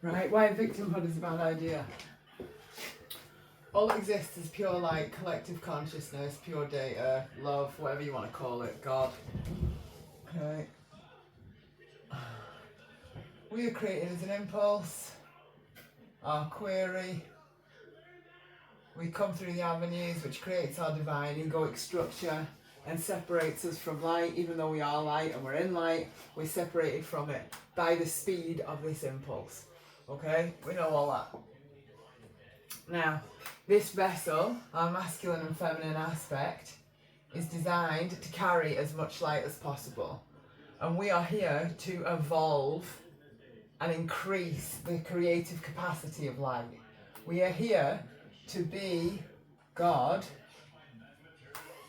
Right? Why victimhood is a bad idea. All that exists is pure light, collective consciousness, pure data, love, whatever you want to call it, God. Okay. We are created as an impulse, our query. We come through the avenues which creates our divine egoic structure and separates us from light. Even though we are light and we're in light, we're separated from it by the speed of this impulse. Okay? We know all that. Now, this vessel, our masculine and feminine aspect, is designed to carry as much light as possible. And we are here to evolve and increase the creative capacity of light. We are here to be God,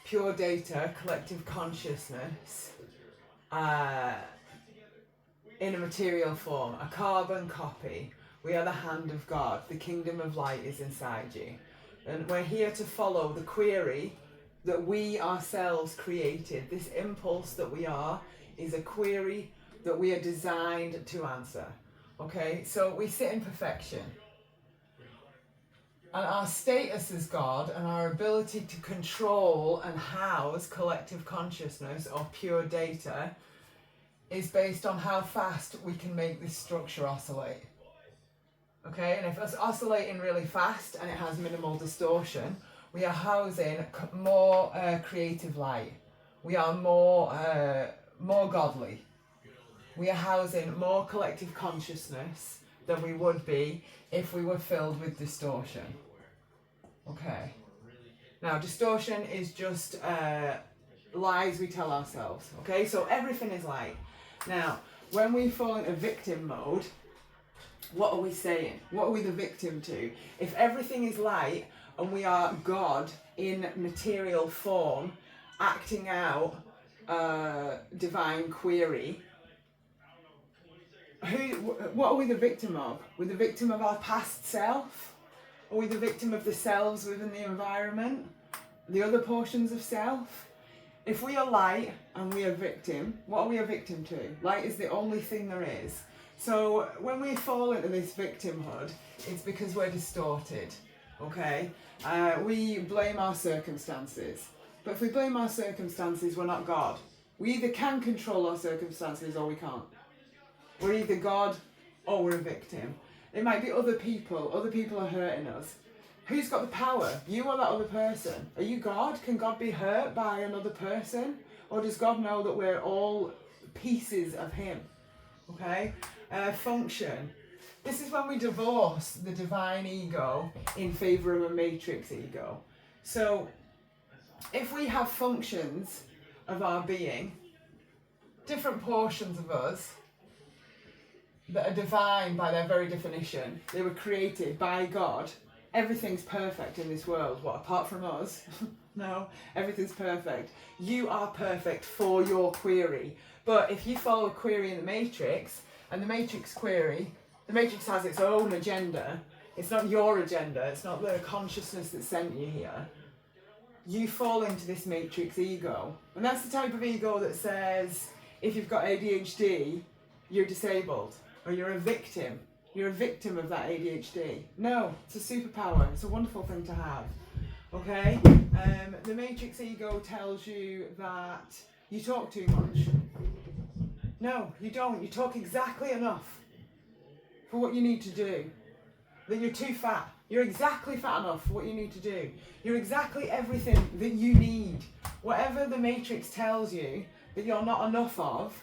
pure data, collective consciousness, in a material form, a carbon copy. We are the hand of God. The kingdom of light is inside you. And we're here to follow the query that we ourselves created. This impulse that we are is a query that we are designed to answer. Okay, so we sit in perfection. And our status as God and our ability to control and house collective consciousness or pure data is based on how fast we can make this structure oscillate. Okay, and if it's oscillating really fast and it has minimal distortion, we are housing more creative light. We are more godly. We are housing more collective consciousness than we would be if we were filled with distortion. Okay. Now, distortion is just lies we tell ourselves. Okay, so everything is light. Now, when we fall into victim mode, what are we saying? What are we the victim to? If everything is light and we are God in material form, acting out divine query, what are we the victim of? We're the victim of our past self? Are we the victim of the selves within the environment? The other portions of self? If we are light and we are victim, what are we a victim to? Light is the only thing there is. So when we fall into this victimhood, it's because we're distorted, okay? We blame our circumstances. But if we blame our circumstances, we're not God. We either can control our circumstances or we can't. We're either God or we're a victim. It might be other people are hurting us. Who's got the power? You or that other person? Are you God? Can God be hurt by another person? Or does God know that we're all pieces of Him? Okay? Function. This is when we divorce the divine ego in favour of a matrix ego. So, if we have functions of our being, different portions of us, that are divine by their very definition, they were created by God. Everything's perfect in this world. What, apart from us? No, everything's perfect. You are perfect for your query. But if you follow a query in the matrix, and the matrix query, the matrix has its own agenda, it's not your agenda, it's not the consciousness that sent you here, you fall into this matrix ego. And that's the type of ego that says, if you've got ADHD, you're disabled. Or you're a victim. You're a victim of that ADHD. No, it's a superpower. It's a wonderful thing to have. Okay? The matrix ego tells you that you talk too much. No, you don't. You talk exactly enough for what you need to do. That you're too fat. You're exactly fat enough for what you need to do. You're exactly everything that you need. Whatever the matrix tells you that you're not enough of,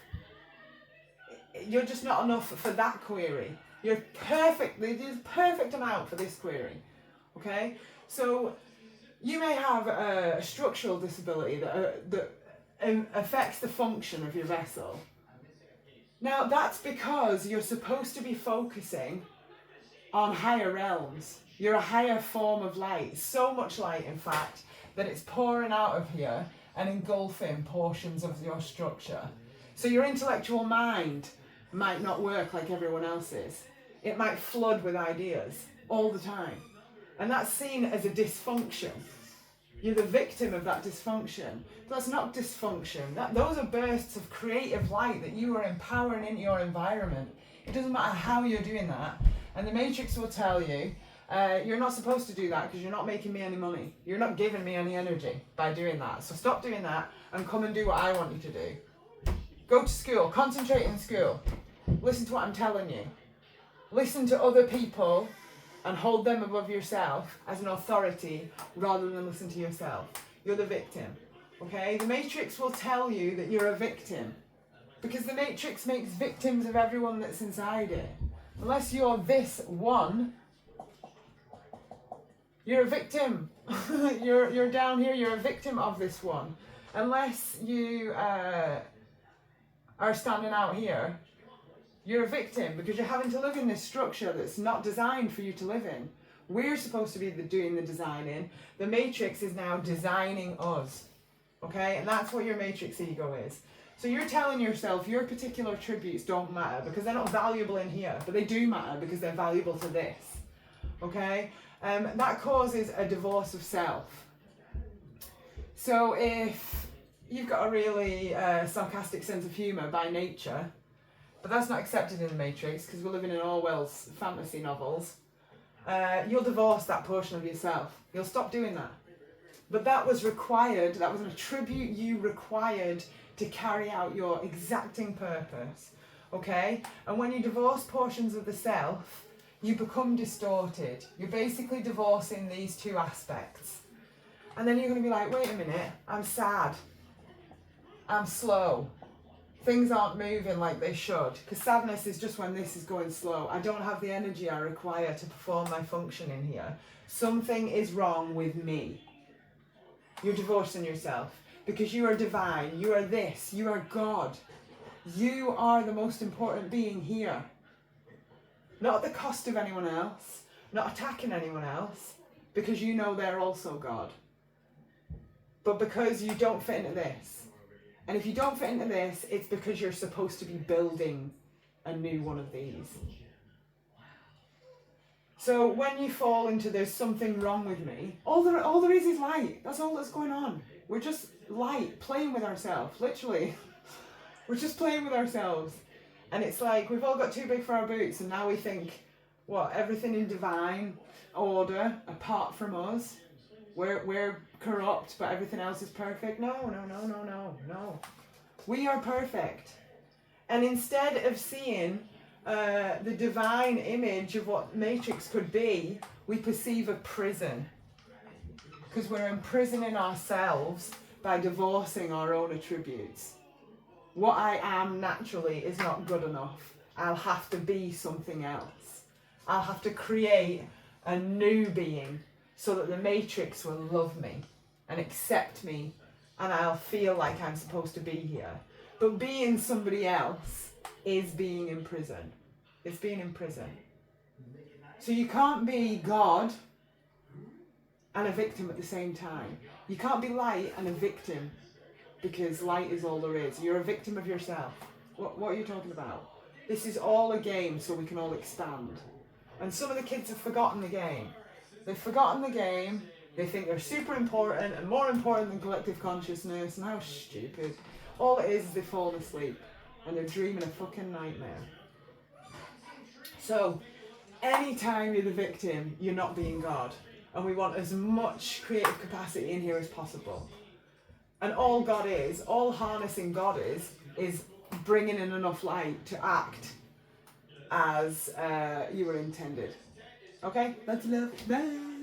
you're just not enough for that query. You're perfect. There's a perfect amount for this query. Okay? So you may have a structural disability that affects the function of your vessel. Now that's because you're supposed to be focusing on higher realms. You're a higher form of light. So much light, in fact, that it's pouring out of here and engulfing portions of your structure. So your intellectual mind might not work like everyone else's. It might flood with ideas all the time. And that's seen as a dysfunction. You're the victim of that dysfunction. But that's not dysfunction. Those are bursts of creative light that you are empowering into your environment. It doesn't matter how you're doing that. And the Matrix will tell you, you're not supposed to do that because you're not making me any money. You're not giving me any energy by doing that. So stop doing that and come and do what I want you to do. Go to school, concentrate in school. Listen to what I'm telling you. Listen to other people and hold them above yourself as an authority rather than listen to yourself. You're the victim, okay? The Matrix will tell you that you're a victim because the Matrix makes victims of everyone that's inside it. Unless you're this one, you're a victim. you're down here, you're a victim of this one. Unless you are standing out here, you're a victim because you're having to live in this structure that's not designed for you to live in. We're supposed to be doing the designing. The Matrix is now designing us, okay? And that's what your Matrix ego is. So you're telling yourself your particular attributes don't matter because they're not valuable in here, but they do matter because they're valuable to this, okay? That causes a divorce of self. So if you've got a really sarcastic sense of humour by nature, but that's not accepted in the Matrix because we're living in Orwell's fantasy novels, you'll divorce that portion of yourself. You'll stop doing that. But that was required, that was an attribute you required to carry out your exacting purpose, okay? And when you divorce portions of the self, you become distorted. You're basically divorcing these two aspects. And then you're going to be like, wait a minute, I'm sad. I'm slow. Things aren't moving like they should. Because sadness is just when this is going slow. I don't have the energy I require to perform my function in here. Something is wrong with me. You're divorcing yourself. Because you are divine. You are this. You are God. You are the most important being here. Not at the cost of anyone else. Not attacking anyone else. Because you know they're also God. But because you don't fit into this. And if you don't fit into this, it's because you're supposed to be building a new one of these. So when you fall into there's something wrong with me, all there is light. That's all that's going on. We're just light, playing with ourselves, literally. We're just playing with ourselves. And it's like we've all got too big for our boots and now we think, what, everything in divine order apart from us, we're corrupt but everything else is perfect. No. We are perfect. And instead of seeing the divine image of what Matrix could be, we perceive a prison. Because we're imprisoning ourselves by divorcing our own attributes. What I am naturally is not good enough. I'll have to be something else. I'll have to create a new being so that the Matrix will love me and accept me and I'll feel like I'm supposed to be here. But being somebody else is being in prison. It's being in prison. So you can't be God and a victim at the same time. You can't be light and a victim because light is all there is. You're a victim of yourself. What are you talking about? This is all a game so we can all expand. And some of the kids have forgotten the game. They've forgotten the game. They think they're super important and more important than collective consciousness. And how stupid. All it is they've fallen asleep and they're dreaming a fucking nightmare. So, anytime you're the victim, you're not being God. And we want as much creative capacity in here as possible. And all God is, all harnessing God is bringing in enough light to act as you were intended. Okay? That's love. Bye.